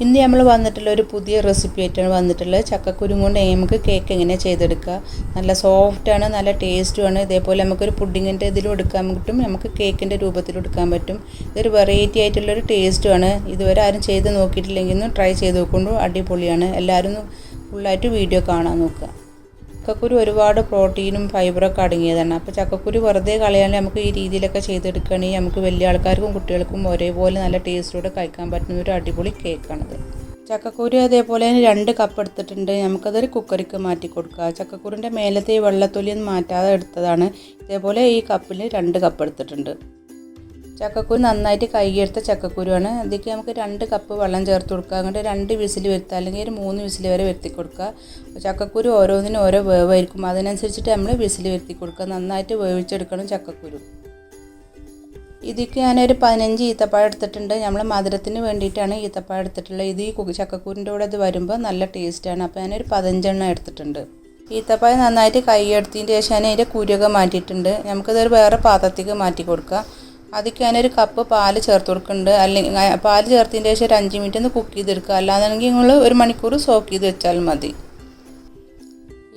ഇന്ന് നമ്മൾ വന്നിട്ടുള്ള ഒരു പുതിയ റെസിപ്പി ആയിട്ടാണ് വന്നിട്ടുള്ളത്. ചക്കക്കുരു കൊണ്ട് നമുക്ക് കേക്ക് എങ്ങനെ ചെയ്തെടുക്കുക. നല്ല സോഫ്റ്റാണ്, നല്ല ടേസ്റ്റുമാണ്. ഇതേപോലെ നമുക്കൊരു പുഡിങ്ങിൻ്റെ ഇതിലും എടുക്കാൻ പറ്റും, നമുക്ക് കേക്കിൻ്റെ രൂപത്തിലും എടുക്കാൻ പറ്റും. ഇതൊരു വെറൈറ്റി ആയിട്ടുള്ളൊരു ടേസ്റ്റുമാണ്. ഇതുവരെ ആരും ചെയ്ത് നോക്കിയിട്ടില്ലെങ്കിൽ ഒന്ന് ട്രൈ ചെയ്ത് നോക്കുമ്പോൾ അടിപൊളിയാണ്. എല്ലാവരും ഫുള്ളായിട്ട് വീഡിയോ കാണാൻ നോക്കുക. ചക്കക്കുരു ഒരുപാട് പ്രോട്ടീനും ഫൈബറൊക്കെ അടങ്ങിയതാണ്. അപ്പോൾ ചക്കക്കുരു വെറുതെ കളയാണ്ട് നമുക്ക് ഈ രീതിയിലൊക്കെ ചെയ്തെടുക്കുകയാണെങ്കിൽ നമുക്ക് വലിയ ആൾക്കാർക്കും കുട്ടികൾക്കും ഒരേപോലെ നല്ല ടേസ്റ്റോടെ കഴിക്കാൻ പറ്റുന്ന ഒരു അടിപൊളി കേക്കാണിത്. ചക്കക്കുരു അതേപോലെ 2 കപ്പ് എടുത്തിട്ടുണ്ട്. നമുക്കതൊരു കുക്കറിക്ക് മാറ്റി കൊടുക്കുക. ചക്കക്കുരുൻ്റെ മേലത്തെ ഈ വെള്ളത്തൊലിയൊന്നും മാറ്റാതെ എടുത്തതാണ്. ഇതേപോലെ ഈ കപ്പിൽ 2 കപ്പ് എടുത്തിട്ടുണ്ട്. ചക്കക്കുരു നന്നായിട്ട് കഴുകിയെടുത്ത ചക്കക്കുരുവാണ്. അതിലേക്ക് നമുക്ക് 2 കപ്പ് വെള്ളം ചേർത്ത് കൊടുക്കുക. അങ്ങോട്ട് 2 വിസിൽ വരുത്തുക, അല്ലെങ്കിൽ ഒരു 3 വിസിൽ വരെ വരുത്തി കൊടുക്കുക. ചക്കക്കുരു ഓരോന്നിനും ഓരോ വേവായിരിക്കും, അതിനനുസരിച്ചിട്ട് നമ്മൾ വിസിൽ വരുത്തി കൊടുക്കുക. നന്നായിട്ട് വേവിച്ചെടുക്കണം ചക്കക്കുരു. ഇതിലേക്ക് ഞാനൊരു 15 ഈത്തപ്പഴം എടുത്തിട്ടുണ്ട്. നമ്മൾ മധുരത്തിന് വേണ്ടിയിട്ടാണ് ഈത്തപ്പഴം എടുത്തിട്ടുള്ളത്. ഇത് ഈ ചക്കക്കുരിൻ്റെ കൂടെ ഇത് വരുമ്പോൾ നല്ല ടേസ്റ്റാണ്. അപ്പോൾ ഞാനൊരു 15 എണ്ണം എടുത്തിട്ടുണ്ട്. ഈത്തപ്പഴം നന്നായിട്ട് കഴുകിയെടുത്തതിന് ശേഷം ഞാൻ അതിൻ്റെ കുരുവൊക്കെ മാറ്റിയിട്ടുണ്ട്. നമുക്കിതൊരു വേറെ പാത്രത്തേക്ക് മാറ്റി കൊടുക്കുക. അതിലേക്ക് ഞാനൊരു കപ്പ് പാൽ ചേർത്ത് കൊടുക്കുന്നുണ്ട്. അല്ലെങ്കിൽ പാൽ ചേർത്തതിന് ശേഷം ഒരു 5 മിനിറ്റ് ഒന്ന് കുക്ക് ചെയ്തെടുക്കുക. അല്ലാന്നുണ്ടെങ്കിൽ നിങ്ങൾ 1 മണിക്കൂർ സോക്ക് ചെയ്ത് വെച്ചാൽ മതി.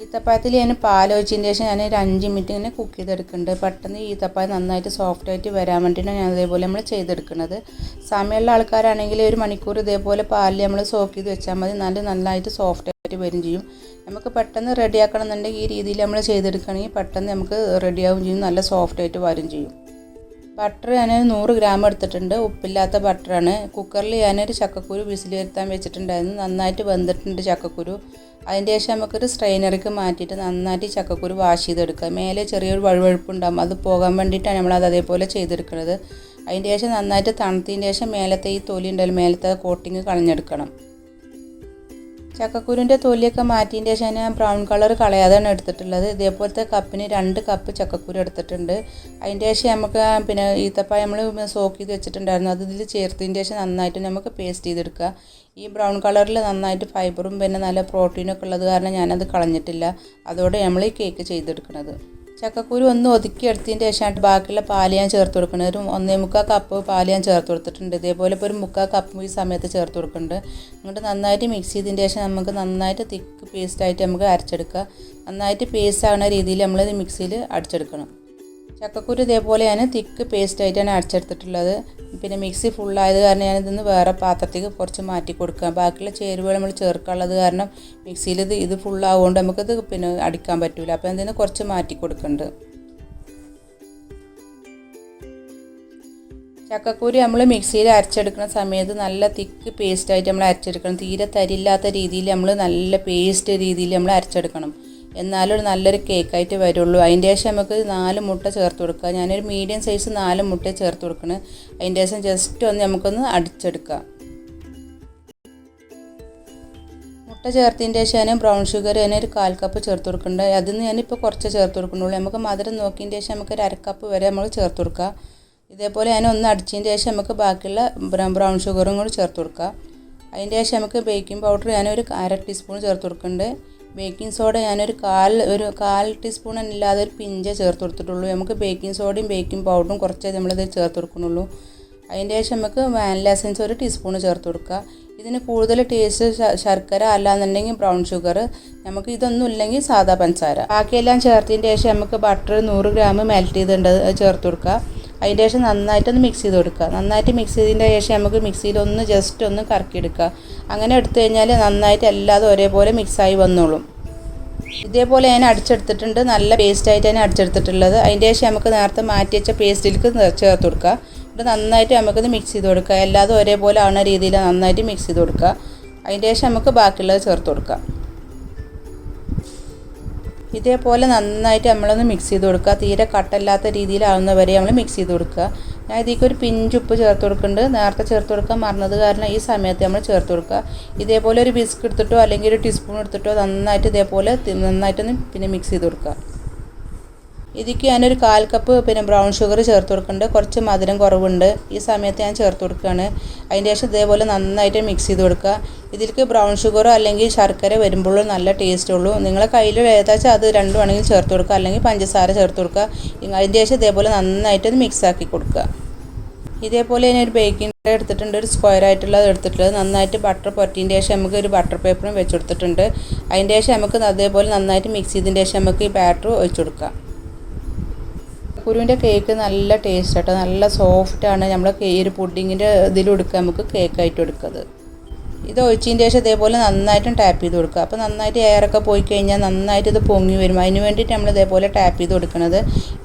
ഈത്തപ്പഴത്തിൽ ഞാൻ പാൽ ഒഴിച്ചതിന് ശേഷം ഞാൻ ഒരു 5 മിനിറ്റ് ഇങ്ങനെ കുക്ക് ചെയ്തെടുക്കുന്നുണ്ട്. പെട്ടെന്ന് ഈത്തപ്പഴം നന്നായിട്ട് സോഫ്റ്റായിട്ട് വരാൻ വേണ്ടിയിട്ടാണ് ഞാൻ അതേപോലെ നമ്മൾ ചെയ്തെടുക്കുന്നത്. സമയമുള്ള ആൾക്കാരാണെങ്കിൽ 1 മണിക്കൂർ ഇതേപോലെ പാലിൽ നമ്മൾ സോക്ക് ചെയ്ത് വെച്ചാൽ മതി. നന്നായിട്ട് സോഫ്റ്റായിട്ട് വരും ചെയ്യും. നമുക്ക് പെട്ടെന്ന് റെഡിയാക്കണം എന്നുണ്ടെങ്കിൽ ഈ രീതിയിൽ നമ്മൾ ചെയ്തെടുക്കുകയാണെങ്കിൽ പെട്ടെന്ന് നമുക്ക് റെഡിയാവും ചെയ്യും, നല്ല സോഫ്റ്റായിട്ട് വരും ചെയ്യും. ബട്ടർ ഞാൻ 100 ഗ്രാം എടുത്തിട്ടുണ്ട്. ഉപ്പില്ലാത്ത ബട്ടറാണ്. കുക്കറിൽ ഞാനൊരു ചക്കക്കുരു വിസിൽ വരുത്താൻ വെച്ചിട്ടുണ്ടായിരുന്നു. നന്നായിട്ട് വെന്തിട്ടുണ്ട് ചക്കക്കുരു. അതിൻ്റെ ശേഷം നമുക്കൊരു സ്ട്രെയിനറിക്ക് മാറ്റിയിട്ട് നന്നായിട്ട് ചക്കക്കുരു വാഷ് ചെയ്തെടുക്കുക. മേലെ ചെറിയൊരു വഴുവഴുപ്പുണ്ടാകും, അത് പോകാൻ വേണ്ടിയിട്ടാണ് നമ്മളത് അതേപോലെ ചെയ്തെടുക്കുന്നത്. അതിൻ്റെ ശേഷം നന്നായിട്ട് തണുത്തതിന് ശേഷം മേലത്തെ ഈ തൊലി ഉണ്ടല്ലോ, മേലത്തെ കോട്ടിങ് കളഞ്ഞെടുക്കണം. ചക്കക്കുരുവിൻ്റെ തൊലിയൊക്കെ മാറ്റിയതിൻ്റെ ശേഷം ഞാൻ ബ്രൗൺ കളർ കളയാതെയാണ് എടുത്തിട്ടുള്ളത്. ഇതേപോലത്തെ കപ്പിന് 2 കപ്പ് ചക്കക്കുരു എടുത്തിട്ടുണ്ട്. അതിൻ്റെ ശേഷം നമുക്ക് ഈത്തപ്പഴം നമ്മൾ സോക്ക് ചെയ്ത് വെച്ചിട്ടുണ്ടായിരുന്നു, അത് ഇതിൽ ചേർത്തതിൻ്റെ ശേഷം നന്നായിട്ട് നമുക്ക് പേസ്റ്റ് ചെയ്തെടുക്കുക. ഈ ബ്രൗൺ കളറിൽ നന്നായിട്ട് ഫൈബറും നല്ല പ്രോട്ടീനൊക്കെ ഉള്ളത് കാരണം ഞാനത് കളഞ്ഞിട്ടില്ല. അതോടെ നമ്മൾ ഈ കേക്ക് ചെയ്തെടുക്കുന്നത്. ചക്കക്കുരു ഒന്ന് ഒതുക്കിയെടുത്തതിൻ്റെ ശേഷമായിട്ട് ബാക്കിയുള്ള പാൽ ഞാൻ ചേർത്ത് കൊടുക്കുന്നത്. ഒരു 1.25 കപ്പ് പാൽ ഞാൻ ചേർത്ത് കൊടുത്തിട്ടുണ്ട്. ഇതേപോലെ ഇപ്പോൾ ഒരു 3/4 കപ്പ് ഈ സമയത്ത് ചേർത്ത് കൊടുക്കുന്നുണ്ട്. എന്നിട്ട് നന്നായിട്ട് മിക്സ് ചെയ്തതിൻ്റെ ശേഷം നമുക്ക് നന്നായിട്ട് തിക്ക് പേസ്റ്റായിട്ട് നമുക്ക് അരച്ചെടുക്കുക. നന്നായിട്ട് പേസ്റ്റ് ആകുന്ന രീതിയിൽ നമ്മളിത് മിക്സിയിൽ അടിച്ചെടുക്കണം. ചക്കക്കുരു ഇതേപോലെ ഞാൻ തിക്ക് പേസ്റ്റായിട്ടാണ് അരച്ചെടുത്തിട്ടുള്ളത്. മിക്സി ഫുള്ളായത് കാരണം ഞാനിതൊന്ന് വേറെ പാത്രത്തേക്ക് കുറച്ച് മാറ്റി കൊടുക്കുക. ബാക്കിയുള്ള ചേരുവകൾ നമ്മൾ ചേർക്കാനുള്ളത് കാരണം മിക്സിയിൽ ഇത് ഫുള്ളാവുകൊണ്ട് നമുക്കിത് അടിക്കാൻ പറ്റില്ല. അപ്പോൾ ഇതിന് കുറച്ച് മാറ്റി കൊടുക്കുന്നുണ്ട്. ചക്കക്കുരു നമ്മൾ മിക്സിയിൽ അരച്ചെടുക്കുന്ന സമയത്ത് നല്ല തിക്ക് പേസ്റ്റായിട്ട് നമ്മൾ അരച്ചെടുക്കണം. തീരെ തരില്ലാത്ത രീതിയിൽ നമ്മൾ നല്ല പേസ്റ്റ് രീതിയിൽ നമ്മൾ അരച്ചെടുക്കണം. എന്നാലും നല്ലൊരു കേക്കായിട്ട് വരുള്ളൂ. അതിൻ്റെ ശേഷം നമുക്ക് 4 മുട്ട ചേർത്ത് കൊടുക്കുക. ഞാനൊരു മീഡിയം സൈസ് 4 മുട്ട ചേർത്ത് കൊടുക്കണം. അതിൻ്റെ ശേഷം ജസ്റ്റ് ഒന്ന് നമുക്കൊന്ന് അടിച്ചെടുക്കാം. മുട്ട ചേർത്തതിൻ്റെ ശേഷം ഞാൻ ബ്രൗൺ ഷുഗർ ഞാനൊരു 1/4 കപ്പ് ചേർത്ത് കൊടുക്കുന്നുണ്ട്. അതിന് ഞാനിപ്പോൾ കുറച്ച് ചേർത്ത് കൊടുക്കുന്നുള്ളൂ. നമുക്ക് മധുരം നോക്കിയതിൻ്റെ ശേഷം നമുക്ക് 1/2 കപ്പ് വരെ നമ്മൾ ചേർത്ത് കൊടുക്കുക. ഇതേപോലെ ഞാൻ ഒന്ന് അടിച്ചതിൻ്റെ ശേഷം നമുക്ക് ബാക്കിയുള്ള ബ്രൗൺ ഷുഗറും കൂടി ചേർത്ത് കൊടുക്കുക. അതിൻ്റെ ശേഷം നമുക്ക് ബേക്കിംഗ് പൗഡർ ഞാനൊരു 1/2 ടീസ്പൂൺ ചേർത്ത് കൊടുക്കുന്നുണ്ട്. ബേക്കിംഗ് സോഡ ഞാനൊരു കാൽ ടീസ്പൂൺ ഇല്ലാതെ ഒരു പിഞ്ച് ചേർത്ത് കൊടുത്തിട്ടുള്ളൂ. നമുക്ക് ബേക്കിംഗ് സോഡയും ബേക്കിംഗ് പൗഡറും കുറച്ചേ നമ്മളിത് ചേർത്ത് കൊടുക്കുന്നുള്ളൂ. അതിൻ്റെ ശേഷം നമുക്ക് വാനില എസൻസ് 1 ടീസ്പൂൺ ചേർത്ത് കൊടുക്കുക. ഇതിന് കൂടുതൽ ടേസ്റ്റ് ശർക്കര അല്ലാന്നുണ്ടെങ്കിൽ ബ്രൗൺ ഷുഗർ, നമുക്ക് ഇതൊന്നും ഇല്ലെങ്കിൽ സാധാ പഞ്ചസാര. ബാക്കിയെല്ലാം ചേർത്തതിൻ്റെ ശേഷം നമുക്ക് ബട്ടർ 100 ഗ്രാം മെൽറ്റ് ചെയ്തിട്ടുണ്ട്, അത് ചേർത്ത് കൊടുക്കുക. അതിൻ്റെ ശേഷം നന്നായിട്ടൊന്ന് മിക്സ് ചെയ്ത് കൊടുക്കുക. നന്നായിട്ട് മിക്സ് ചെയ്തതിൻ്റെ ശേഷം നമുക്ക് മിക്സിയിൽ ജസ്റ്റ് ഒന്ന് കറക്കിയെടുക്കുക. അങ്ങനെ എടുത്തു കഴിഞ്ഞാൽ നന്നായിട്ട് എല്ലാതും ഒരേപോലെ മിക്സായി വന്നോളും. ഇതേപോലെ ഞാൻ അടിച്ചെടുത്തിട്ടുണ്ട്. നല്ല പേസ്റ്റായിട്ട് ഞാൻ അടിച്ചെടുത്തിട്ടുള്ളത്. അതിൻ്റെ ശേഷം നമുക്ക് നേരത്തെ മാറ്റി വെച്ച പേസ്റ്റിലേക്ക് ചേർത്ത് കൊടുക്കുക. എന്നിട്ട് നന്നായിട്ട് നമുക്കിത് മിക്സ് ചെയ്ത് കൊടുക്കുക. എല്ലാതും ഒരേപോലെ ആവുന്ന രീതിയിൽ നന്നായിട്ട് മിക്സ് ചെയ്ത് കൊടുക്കുക. അതിൻ്റെ ശേഷം നമുക്ക് ബാക്കിയുള്ളത് ചേർത്ത് കൊടുക്കുക. ഇതേപോലെ നന്നായിട്ട് നമ്മളൊന്ന് മിക്സ് ചെയ്ത് കൊടുക്കുക. തീരെ കട്ടല്ലാത്ത രീതിയിലാവുന്ന വരെ നമ്മൾ മിക്സ് ചെയ്ത് കൊടുക്കുക. ഞാൻ ഇതിലേക്ക് ഒരു പിഞ്ച് ഉപ്പ് ചേർത്ത് കൊടുക്കുന്നുണ്ട്. നേരത്തെ ചേർത്ത് കൊടുക്കാൻ മറന്നത് കാരണം ഈ സമയത്ത് നമ്മൾ ചേർത്ത് കൊടുക്കുക. ഇതേപോലെ ഒരു ബിസ്ക് എടുത്തിട്ടോ അല്ലെങ്കിൽ ഒരു ടീസ്പൂൺ എടുത്തിട്ടോ നന്നായിട്ട് ഇതേപോലെ നന്നായിട്ടൊന്ന് മിക്സ് ചെയ്ത് കൊടുക്കുക. ഇതിലേക്ക് ഞാനൊരു 1/4 കപ്പ് ബ്രൗൺ ഷുഗർ ചേർത്ത് കൊടുക്കുന്നുണ്ട്. കുറച്ച് മധുരം കുറവുണ്ട്, ഈ സമയത്ത് ഞാൻ ചേർത്ത് കൊടുക്കുകയാണ്. അതിൻ്റെ ശേഷം ഇതേപോലെ നന്നായിട്ട് മിക്സ് ചെയ്ത് കൊടുക്കുക. ഇതിലേക്ക് ബ്രൗൺ ഷുഗറോ അല്ലെങ്കിൽ ശർക്കര വരുമ്പോഴും നല്ല ടേസ്റ്റ് ഉള്ളൂ. നിങ്ങളെ കയ്യിൽ ഏതാച്ചാൽ അത് രണ്ടും ആണെങ്കിൽ ചേർത്ത് കൊടുക്കുക, അല്ലെങ്കിൽ പഞ്ചസാര ചേർത്ത് കൊടുക്കുക. അതിൻ്റെ ശേഷം ഇതേപോലെ നന്നായിട്ടൊന്ന് മിക്സ് ആക്കി കൊടുക്കുക. ഇതേപോലെ തന്നെ ഒരു ബേക്കിംഗ് ട്രേ എടുത്തിട്ടുണ്ട്, ഒരു സ്ക്വയർ ആയിട്ടുള്ളത് എടുത്തിട്ടുള്ളത്. നന്നായിട്ട് ബട്ടർ പുരട്ടിയതിന് ശേഷം നമുക്ക് ഒരു ബട്ടർ പേപ്പറും വെച്ച് കൊടുത്തിട്ടുണ്ട്. അതിൻ്റെ ശേഷം നമുക്ക് അതേപോലെ നന്നായിട്ട് മിക്സ് ചെയ്തതിന് ശേഷം നമുക്ക് ഈ ബാറ്റർ ഒഴിച്ചു കൊടുക്കാം. കുരുവിൻ്റെ കേക്ക് നല്ല ടേസ്റ്റ് ആട്ടോ, നല്ല സോഫ്റ്റാണ്. നമ്മൾ ഈ ഒരു പുഡിങ്ങിൻ്റെ ഇതിലെടുക്കുക, നമുക്ക് കേക്കായിട്ട് എടുക്കുന്നത്. ഇത് ഒഴിച്ചതിന് ശേഷം ഇതേപോലെ നന്നായിട്ടും ടാപ്പ് ചെയ്ത് കൊടുക്കുക. അപ്പോൾ നന്നായിട്ട് എയറൊക്കെ പോയി കഴിഞ്ഞാൽ നന്നായിട്ട് ഇത് പൊങ്ങി വരും. അതിന് വേണ്ടിയിട്ട് നമ്മൾ ഇതേപോലെ ടാപ്പ് ചെയ്ത് കൊടുക്കുന്നത്.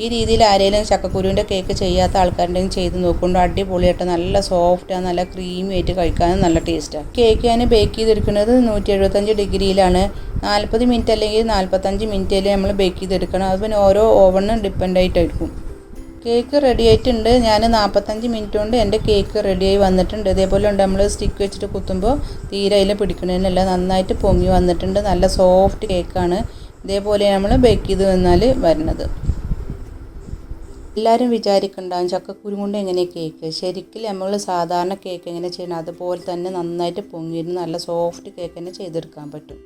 ഈ രീതിയിൽ ആരെങ്കിലും ചക്കക്കുരുവിൻ്റെ കേക്ക് ചെയ്യാത്ത ആൾക്കാരുണ്ടെങ്കിൽ ചെയ്ത് നോക്കുകൊണ്ട് അടിപൊളിയായിട്ട് നല്ല സോഫ്റ്റാണ്, നല്ല ക്രീമി ആയിട്ട് കഴിക്കാനും നല്ല ടേസ്റ്റാണ്. കേക്ക് ഞാൻ ബേക്ക് ചെയ്തെടുക്കുന്നത് 175 ഡിഗ്രിയിലാണ്. 40 മിനിറ്റ് അല്ലെങ്കിൽ 45 മിനിറ്റിൽ നമ്മൾ ബേക്ക് ചെയ്തെടുക്കണം. അത് പിന്നെ ഓരോ ഓവണിനും ഡിപ്പെൻഡായിട്ടായിരിക്കും. കേക്ക് റെഡി ആയിട്ടുണ്ട്. ഞാൻ 45 മിനിറ്റ് കൊണ്ട് എൻ്റെ കേക്ക് റെഡിയായി വന്നിട്ടുണ്ട്. ഇതേപോലെ ഉണ്ട്, നമ്മൾ സ്റ്റിക്ക് വെച്ചിട്ട് കുത്തുമ്പോൾ തീരെ അതിൽ പിടിക്കണമെന്നല്ല, നന്നായിട്ട് പൊങ്ങി വന്നിട്ടുണ്ട്. നല്ല സോഫ്റ്റ് കേക്കാണ്. ഇതേപോലെ നമ്മൾ ബേക്ക് ചെയ്ത് വന്നാൽ വരുന്നത്. എല്ലാവരും വിചാരിക്കുന്നുണ്ടാകും ചക്കക്കുരു കൊണ്ട് എങ്ങനെ കേക്ക്. ശരിക്കും നമ്മൾ സാധാരണ കേക്ക് എങ്ങനെ ചെയ്യണം അതുപോലെ തന്നെ നന്നായിട്ട് പൊങ്ങിയിരുന്ന് നല്ല സോഫ്റ്റ് കേക്ക് തന്നെ ചെയ്തെടുക്കാൻ പറ്റും.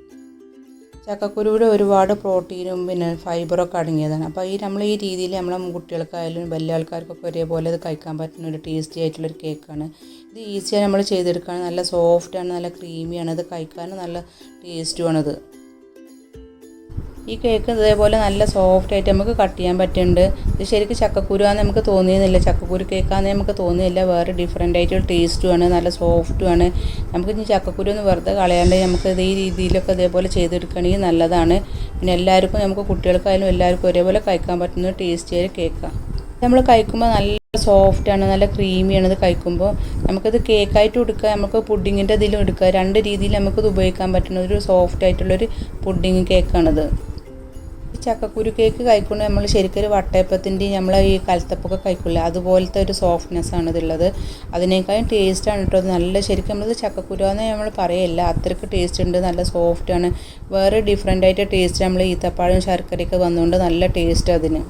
ചക്കക്കുരുവിടെ ഒരുപാട് പ്രോട്ടീനും പിന്നെ ഫൈബറൊക്കെ അടങ്ങിയതാണ്. അപ്പോൾ നമ്മൾ ഈ രീതിയിൽ നമ്മളെ കുട്ടികൾക്കായാലും വലിയ ആൾക്കാർക്കൊക്കെ ഒരേപോലെ ഇത് കഴിക്കാൻ പറ്റുന്ന ഒരു ടേസ്റ്റി ആയിട്ടുള്ളൊരു കേക്കാണ്. ഇത് ഈസിയായി നമ്മൾ ചെയ്തെടുക്കുകയാണ്. നല്ല സോഫ്റ്റാണ്, നല്ല ക്രീമിയാണ്. ഇത് കഴിക്കാനും നല്ല ടേസ്റ്റുമാണിത്. ഈ കേക്ക് ഇതേപോലെ നല്ല സോഫ്റ്റായിട്ട് നമുക്ക് കട്ട് ചെയ്യാൻ പറ്റുന്നുണ്ട്. ഇത് ശരിക്കും ചക്കക്കുരുവാന്ന് നമുക്ക് തോന്നിയെന്നില്ല, ചക്കക്കുരു കേക്കാന്ന് നമുക്ക് തോന്നിയില്ല. വേറെ ഡിഫറെൻ്റ് ആയിട്ടുള്ള ടേസ്റ്റുമാണ്, നല്ല സോഫ്റ്റുമാണ്. നമുക്ക് ഇനി ചക്കക്കുരു ഒന്ന് വെറുതെ കളയാണ്ട് നമുക്ക് ഈ രീതിയിലൊക്കെ ഇതേപോലെ ചെയ്തെടുക്കുകയാണെങ്കിൽ നല്ലതാണ്. പിന്നെ എല്ലാവർക്കും നമുക്ക് കുട്ടികൾക്കായാലും എല്ലാവർക്കും ഒരേപോലെ കഴിക്കാൻ പറ്റുന്ന ടേസ്റ്റിയായ കേക്കാണ്. നമ്മൾ കഴിക്കുമ്പോൾ നല്ല സോഫ്റ്റാണ്, നല്ല ക്രീമിയാണ്. ഇത് കഴിക്കുമ്പോൾ നമുക്കത് കേക്കായിട്ട് എടുക്കുക, നമുക്ക് പുഡിങ്ങിൻ്റെ ഇതിലും എടുക്കുക. രണ്ട് രീതിയിൽ നമുക്കിത് ഉപയോഗിക്കാൻ പറ്റുന്ന ഒരു സോഫ്റ്റ് ആയിട്ടുള്ളൊരു പുഡിങ് കേക്കാണിത്. ചക്കക്കുരു കേക്ക് കഴിക്കുമ്പോൾ നമ്മൾ ശരിക്കും ഒരു വട്ടയപ്പത്തിൻ്റെയും നമ്മൾ ഈ കലത്തപ്പൊക്കെ കഴിക്കില്ല അതുപോലത്തെ ഒരു സോഫ്റ്റ്നെസ്സാണ് ഇതുള്ളത്. അതിനേക്കാളും ടേസ്റ്റാണ് കേട്ടോ. നല്ല ശരിക്കും നമ്മളത് ചക്കക്കുരുവാന്ന് നമ്മൾ പറയില്ല, അത്രയ്ക്ക് ടേസ്റ്റ് ഉണ്ട്, നല്ല സോഫ്റ്റാണ്. വേറെ ഡിഫറെൻ്റ് ആയിട്ട് ടേസ്റ്റ് നമ്മൾ ഈത്തപ്പഴം ശർക്കരയൊക്കെ വന്നുകൊണ്ട് നല്ല ടേസ്റ്റ് അതിന്.